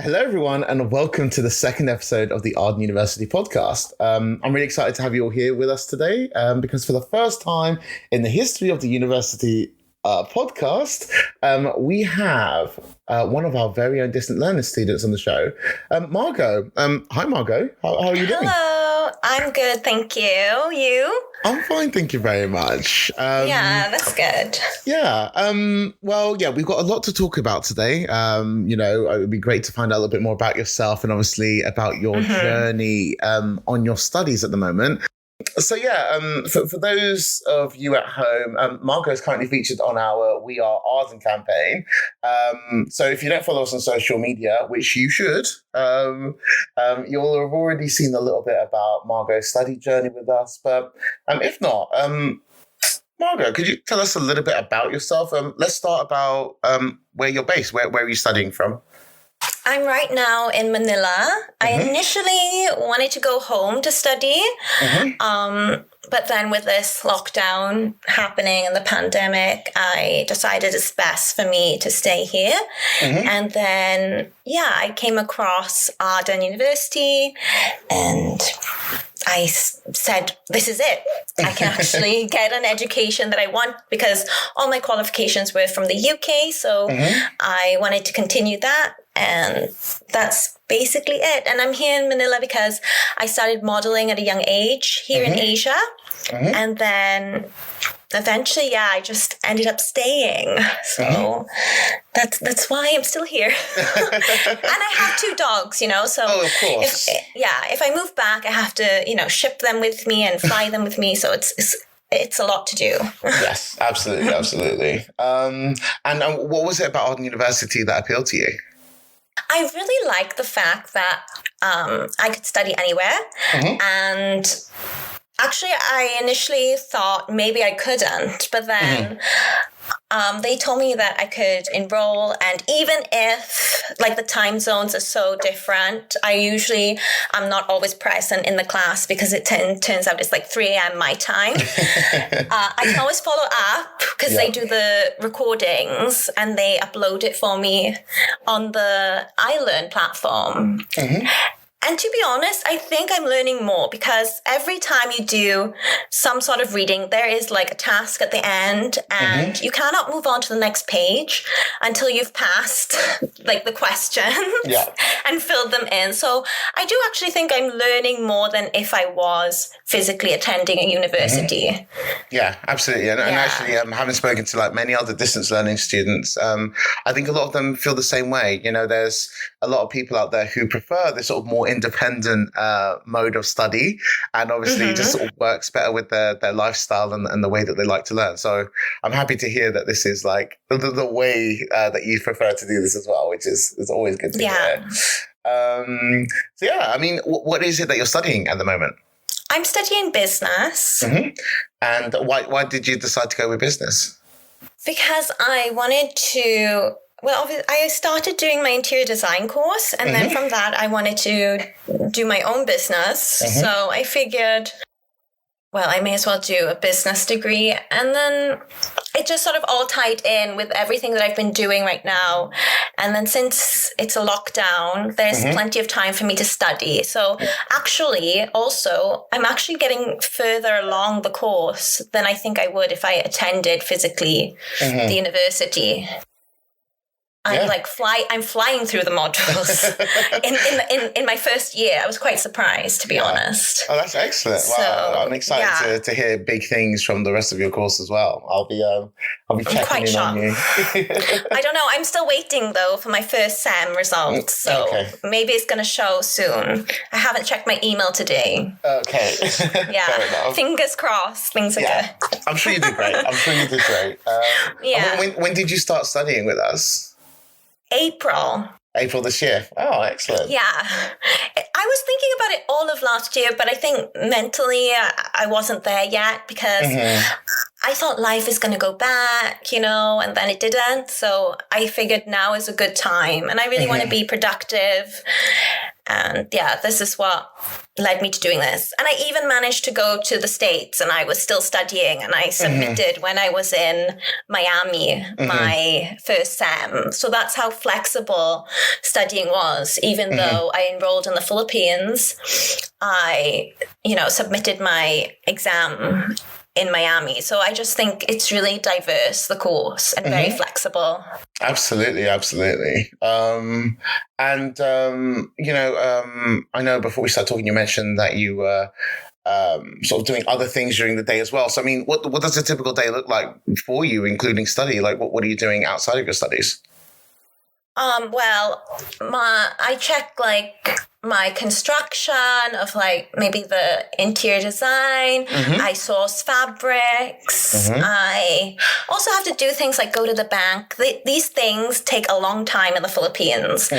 Hello, everyone, and welcome to the second episode of the Arden University podcast. I'm really excited to have you all here with us today because for the first time in the history of the university podcast, we have one of our very own distant learner students on the show, Margo. Hi, Margo. How are you doing? Hello, I'm good, thank you. You? I'm fine, thank you very much. Yeah, that's good. Yeah. We've got a lot to talk about today. It would be great to find out a little bit more about yourself and obviously about your journey on your studies at the moment. So for those of you at home, Margo is currently featured on our We Are Arden campaign. So if you don't follow us on social media, which you should, you'll have already seen a little bit about Margo's study journey with us. But if not, Margo, could you tell us a little bit about yourself? Let's start about where you're based. Where are you studying from? I'm right now in Manila. I initially wanted to go home to study, but then with this lockdown happening and the pandemic, I decided it's best for me to stay here. And then, I came across Arden University and I said, this is it. I can actually get an education that I want because all my qualifications were from the UK. So I wanted to continue that. And that's basically it. And I'm here in Manila because I started modeling at a young age here in Asia. And then eventually, I just ended up staying. So that's why I'm still here. And I have 2 dogs, so of course. If I move back, I have to, ship them with me and fly them with me. So it's a lot to do. Yes, absolutely. And what was it about Arden University that appealed to you? I really like the fact that I could study anywhere. And actually, I initially thought maybe I couldn't, but then they told me that I could enroll, and even if the time zones are so different, I'm not always present in the class because it turns out it's 3 a.m. my time. I can always follow up because they do the recordings and they upload it for me on the iLearn platform. And to be honest, I think I'm learning more because every time you do some sort of reading, there is a task at the end and you cannot move on to the next page until you've passed the questions and filled them in. So I do actually think I'm learning more than if I was physically attending a university. Yeah, absolutely. And actually, having spoken to many other distance learning students, I think a lot of them feel the same way. There's a lot of people out there who prefer this sort of more independent mode of study, and obviously just sort of works better with their lifestyle and the way that they like to learn. So I'm happy to hear that this is the way that you prefer to do this as well, which is always good to hear. What is it that you're studying at the moment? I'm studying business. And why did you decide to go with business? Because I wanted to. Well, I started doing my interior design course, and then from that, I wanted to do my own business. So I figured, I may as well do a business degree. And then it just sort of all tied in with everything that I've been doing right now. And then since it's a lockdown, there's plenty of time for me to study. So actually, also, I'm actually getting further along the course than I think I would if I attended physically the university. I'm flying through the modules in my first year. I was quite surprised, to be honest. Oh, that's excellent! Wow, so, I'm excited to hear big things from the rest of your course as well. I'll be checking in on you. I don't know. I'm still waiting though for my first SEM results, so maybe it's going to show soon. I haven't checked my email today. Okay. Yeah. Fingers crossed. Things are good. I'm sure you did great. When did you start studying with us? April this year. Oh, excellent. Yeah. I was thinking about it all of last year, but I think mentally I wasn't there yet because I thought life is going to go back, and then it didn't. So I figured now is a good time and I really want to be productive. And yeah, this is what led me to doing this. And I even managed to go to the States, and I was still studying, and I submitted when I was in Miami, my first sem. So that's how flexible studying was. Even though I enrolled in the Philippines, I, submitted my exam in Miami. So I just think it's really diverse, the course, and very flexible. Absolutely. I know before we start talking, you mentioned that you were sort of doing other things during the day as well. So, I mean, what does a typical day look like for you, including study? Like, what are you doing outside of your studies? Well, I check my construction of maybe the interior design. I source fabrics. I also have to do things like go to the bank. These things take a long time in the Philippines.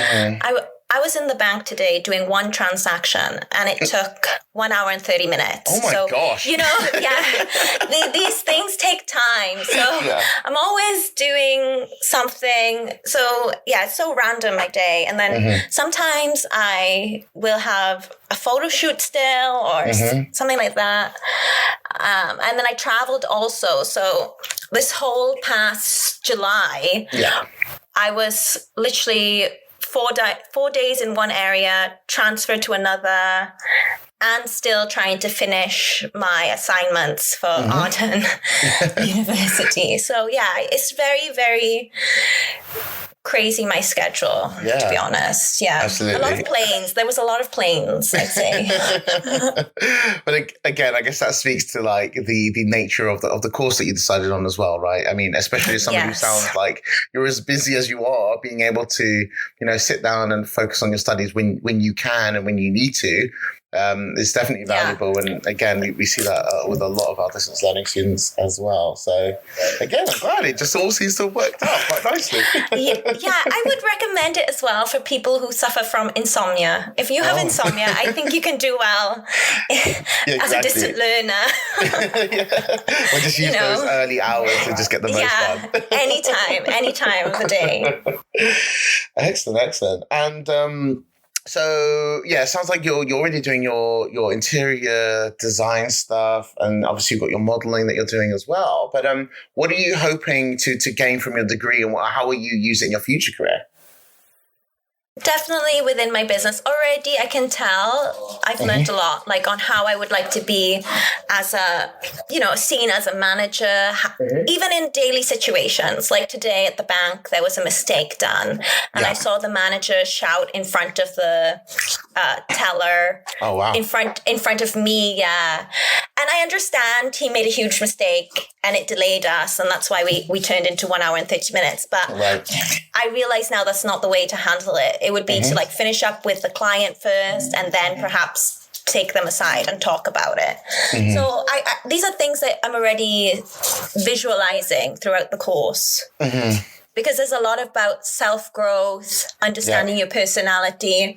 I was in the bank today doing one transaction, and it took 1 hour and 30 minutes. Oh my gosh. These things take time. So I'm always doing something. So yeah, it's so random, my day. And then sometimes I will have a photo shoot still or something like that. And then I traveled also. So this whole past July, I was literally 4 days in one area, transferred to another, and still trying to finish my assignments for Arden University. So yeah, it's very, very crazy, my schedule, to be honest. Yeah. Absolutely. A lot of planes. There was a lot of planes, I'd say. But again, I guess that speaks to the nature of the course that you decided on as well, right? I mean, especially as somebody who sounds like you're as busy as you are, being able to, sit down and focus on your studies when you can and when you need to. It's definitely valuable. And again, we see that with a lot of our distance learning students as well. So again, I'm glad it just all seems to have worked out quite nicely. I would recommend it as well for people who suffer from insomnia. If you have insomnia, I think you can do well as a distant learner. Or just use those early hours to just get the most done. anytime of the day. Excellent. And so yeah, it sounds like you're already doing your interior design stuff, and obviously you've got your modeling that you're doing as well. But what are you hoping to gain from your degree, and how will you use it in your future career? Definitely within my business already, I can tell I've learned a lot, on how I would like to be as seen as a manager, even in daily situations. Like today at the bank, there was a mistake done, and I saw the manager shout in front of the teller. Oh wow! In front of me, And I understand he made a huge mistake, and it delayed us, and that's why we turned into 1 hour and 30 minutes. But I realize now that's not the way to handle it. It would be to finish up with the client first, and then perhaps take them aside and talk about it. So these are things that I'm already visualizing throughout the course. Because there's a lot about self-growth, understanding your personality.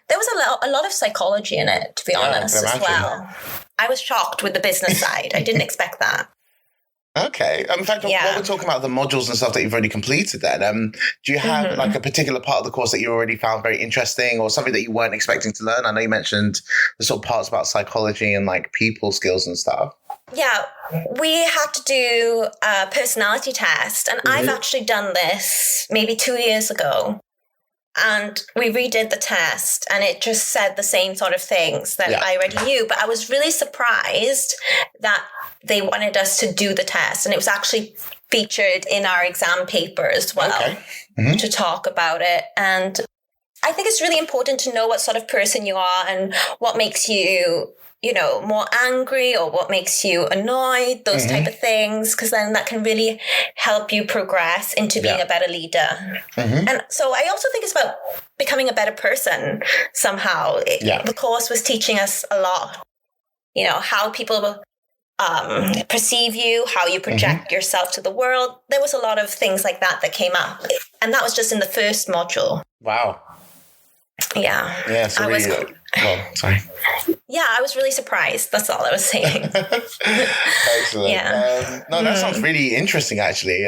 There was a lot of psychology in it, to be honest, as well. I was shocked with the business side. I didn't expect that. Okay. In fact, while we're talking about the modules and stuff that you've already completed then, do you have a particular part of the course that you already found very interesting, or something that you weren't expecting to learn? I know you mentioned the sort of parts about psychology and people skills and stuff. Yeah, we had to do a personality test, and I've actually done this maybe 2 years ago. And we redid the test, and it just said the same sort of things that I already knew. But I was really surprised that they wanted us to do the test, and it was actually featured in our exam paper as well to talk about it. And I think it's really important to know what sort of person you are and what makes you, more angry or what makes you annoyed, those type of things, because then that can really help you progress into being a better leader. And so I also think it's about becoming a better person somehow. The course was teaching us a lot, how people perceive you, how you project yourself to the world. There was a lot of things like that came up. And that was just in the first module. Wow. Yeah. Yeah. So sorry. Yeah, I was really surprised. That's all I was saying. Excellent. No, that sounds really interesting. Actually,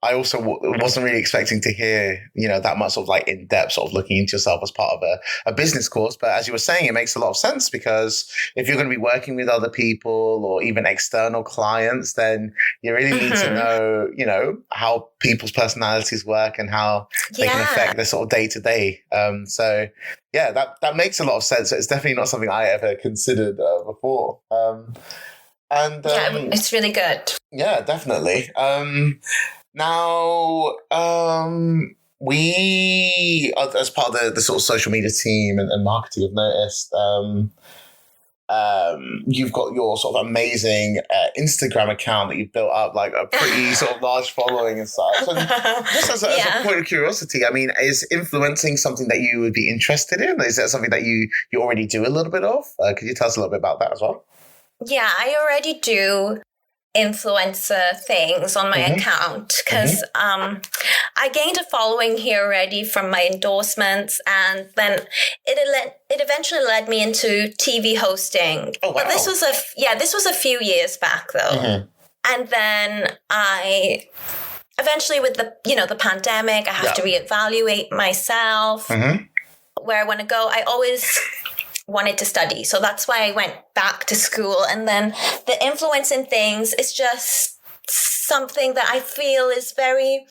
I also wasn't really expecting to hear, that much sort of like in-depth sort of looking into yourself as part of a business course. But as you were saying, it makes a lot of sense, because if you're going to be working with other people or even external clients, then you really need to know, how people's personalities work and how they can affect their sort of day-to-day. So yeah, that makes a lot of sense. It's definitely not something I ever considered before. And it's really good. Yeah, definitely. Now, we, as part of the sort of social media team and marketing, have noticed you've got your sort of amazing Instagram account that you've built up, like a pretty sort of large following and such. And just as a point of curiosity, I mean, is influencing something that you would be interested in? Is that something that you already do a little bit of? Could you tell us a little bit about that as well? Yeah, I already do influencer things on my account, because I gained a following here already from my endorsements, and then it eventually led me into TV hosting. Oh, wow. But this was a few years back though. And then I eventually, with the pandemic, I have to reevaluate myself, where I want to go. I always wanted to study, so that's why I went back to school. And then the influencing things is just something that I feel is very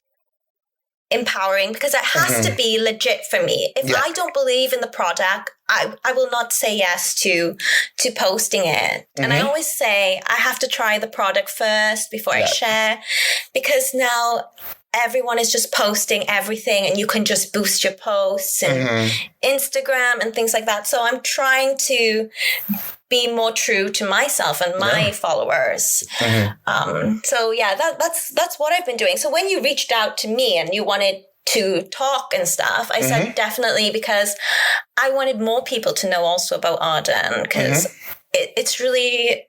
empowering, because it has to be legit for me. If I don't believe in the product, I will not say yes to posting it. And I always say I have to try the product first before I share, because now everyone is just posting everything and you can just boost your posts and Instagram and things like that. So I'm trying to be more true to myself and my followers. So yeah, that's what I've been doing. So when you reached out to me and you wanted to talk and stuff, I said definitely, because I wanted more people to know also about Arden, because it's really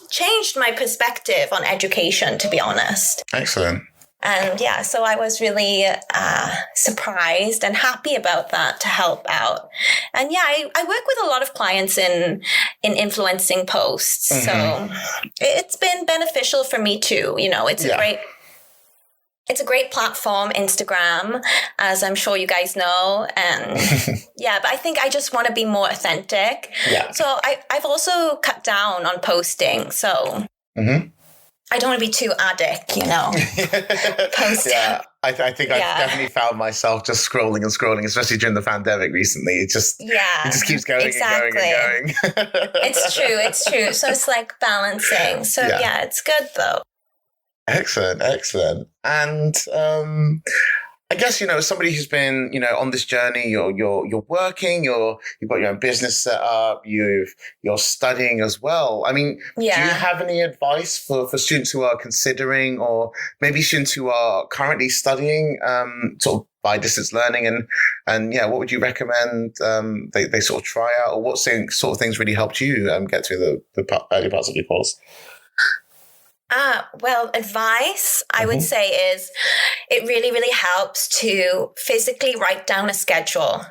changed my perspective on education, to be honest. Excellent. And yeah, so I was really surprised and happy about that, to help out. And yeah, I work with a lot of clients in influencing posts. So it's been beneficial for me too. It's a great platform, Instagram, as I'm sure you guys know. And but I think I just want to be more authentic. So I've also cut down on posting. So I don't want to be too addict, posting. Yeah, I think I've definitely found myself just scrolling, especially during the pandemic recently. It just keeps going and going and going. It's true. So it's like balancing. So yeah, it's good though. Excellent. And I guess, somebody who's been, on this journey, you're working, you've got your own business set up, you're studying as well. I mean, do you have any advice for students who are considering, or maybe students who are currently studying, sort of by distance learning, and what would you recommend they sort of try out, or what sort of things really helped you get through the early parts of your course? Well, advice I would say is it really, really helps to physically write down a schedule.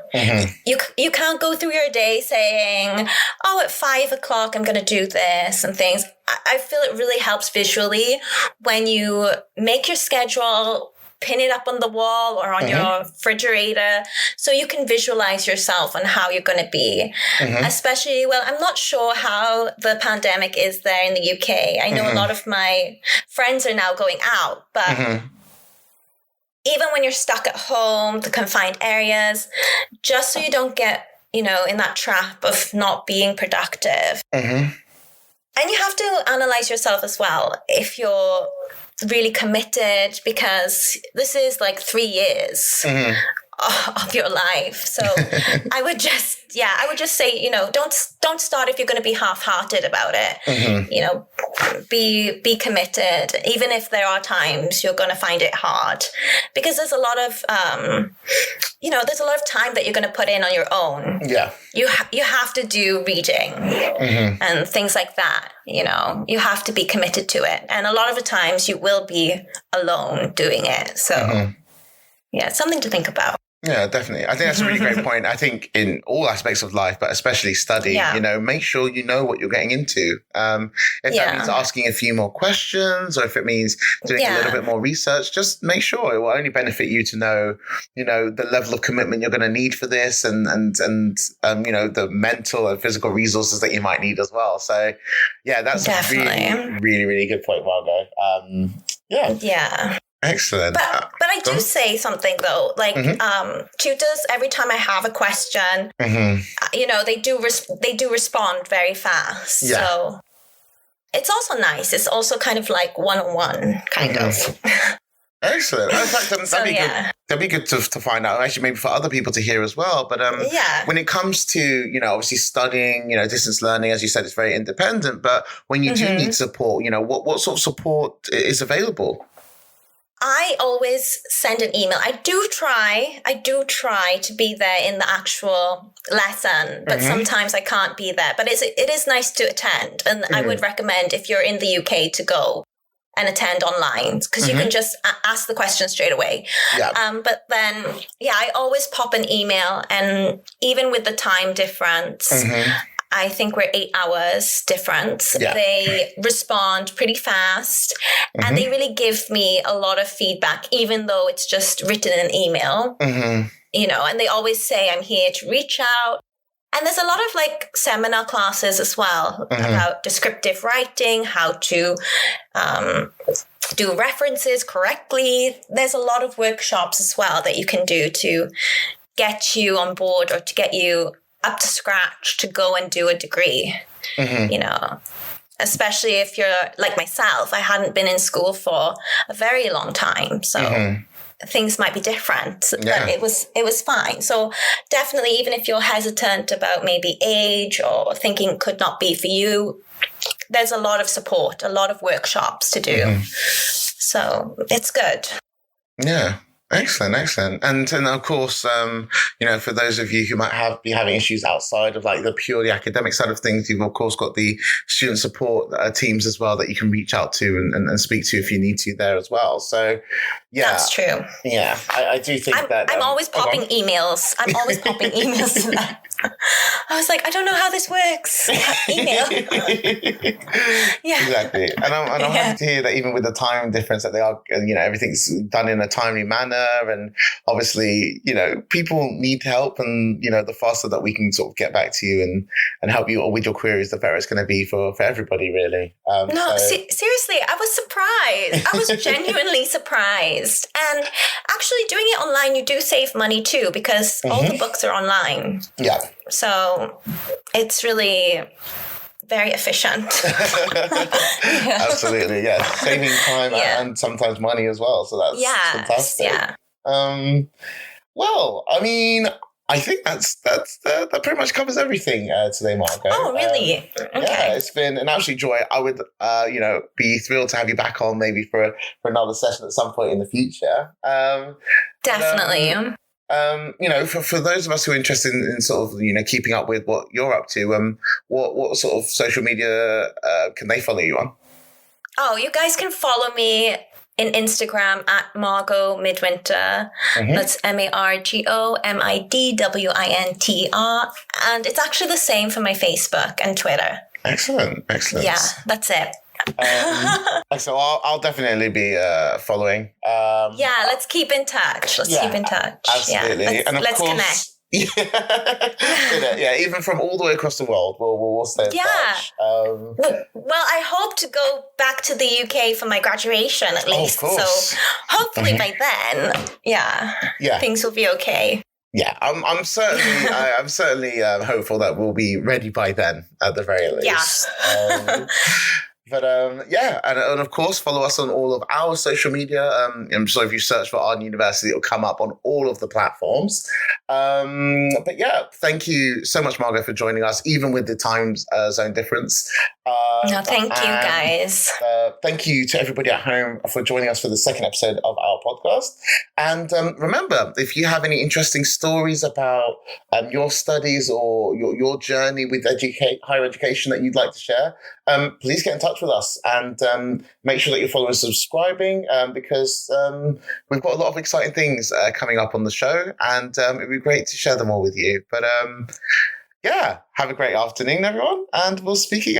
You can't go through your day saying, at 5 o'clock, I'm going to do this and things. I feel it really helps visually when you make your schedule, pin it up on the wall or on your refrigerator, so you can visualize yourself and how you're going to be. Especially, I'm not sure how the pandemic is there in the UK. I know a lot of my friends are now going out, but even when you're stuck at home, the confined areas, just so you don't get, in that trap of not being productive. And you have to analyze yourself as well. If you're really committed, because this is like 3 years of your life. So I would just say, don't start if you're going to be half-hearted about it. Be committed, even if there are times you're going to find it hard, because there's a lot of there's a lot of time that you're going to put in on your own. You have to do reading and things like that. You have to be committed to it, and a lot of the times you will be alone doing it. So it's something to think about. Yeah, definitely. I think that's a really great point. I think in all aspects of life, but especially study, make sure you know what you're getting into. If that means asking a few more questions, or if it means doing a little bit more research, just make sure. It will only benefit you to know, the level of commitment you're going to need for this, and the mental and physical resources that you might need as well. So, yeah, that's definitely a really, really, really good point, Margo. Yeah. Excellent. But I do say something though, like tutors, every time I have a question, they do respond very fast. Yeah. So it's also nice. It's also kind of like one-on-one kind of. Excellent. In fact, that'd be good to find out, actually, maybe for other people to hear as well. But when it comes to, obviously studying, distance learning, as you said, it's very independent. But when you do need support, what sort of support is available? I always send an email. I do try to be there in the actual lesson, but sometimes I can't be there. But it is nice to attend. And I would recommend, if you're in the UK, to go and attend online, because you can just ask the question straight away. Yeah. But then, I always pop an email, and even with the time difference, I think we're 8 hours difference. Yeah. They respond pretty fast, and they really give me a lot of feedback, even though it's just written in an email, and they always say, I'm here to reach out. And there's a lot of like seminar classes as well about descriptive writing, how to do references correctly. There's a lot of workshops as well that you can do to get you on board, or to get you up to scratch to go and do a degree, especially if you're like myself. I hadn't been in school for a very long time. So things might be different, but it was fine. So definitely, even if you're hesitant about maybe age or thinking it could not be for you, there's a lot of support, a lot of workshops to do. So it's good. Yeah. Excellent. And of course, for those of you who might be having issues outside of like the purely academic side of things, you've of course got the student support teams as well that you can reach out to and speak to if you need to there as well. So, yeah. That's true. Yeah, I do think I'm always popping emails. I'm always popping emails to them. I was like, I don't know how this works. Email. Exactly. And I'm happy to hear that even with the time difference that they are, everything's done in a timely manner. And obviously, people need help, and, the faster that we can sort of get back to you and help you with your queries, the better it's going to be for everybody, really. Seriously, I was surprised. I was genuinely surprised. And actually doing it online, you do save money too, because all the books are online. Yeah. So it's really very efficient. Absolutely, yeah. Saving time and sometimes money as well. So that's fantastic. Yeah. Well, I mean, I think that pretty much covers everything today, Margo. Oh, really? Okay. Yeah, it's been an absolute joy. I would, be thrilled to have you back on maybe for another session at some point in the future. Definitely. For those of us who are interested in sort of, keeping up with what you're up to, what sort of social media can they follow you on? Oh, you guys can follow me in Instagram at Margo Midwinter. That's MargoMidwinter. And it's actually the same for my Facebook and Twitter. Excellent. Yeah, that's it. So I'll definitely be following. Let's keep in touch. Absolutely. Yeah, let's connect. Yeah, even from all the way across the world, we'll stay in touch. Well, I hope to go back to the UK for my graduation at least. Oh, so hopefully by then, things will be okay. Yeah, I'm certainly hopeful that we'll be ready by then at the very least. Yeah. But and of course, follow us on all of our social media. So if you search for Arden University, it'll come up on all of the platforms. But yeah, thank you so much, Margo, for joining us, even with the time zone difference. Thank you, guys. Thank you to everybody at home for joining us for the second episode of our podcast. podcast. And remember, if you have any interesting stories about your studies or your journey with higher education that you'd like to share, please get in touch with us and make sure that you're following and subscribing because we've got a lot of exciting things coming up on the show, and it'd be great to share them all with you. But yeah, have a great afternoon, everyone, and we'll speak again.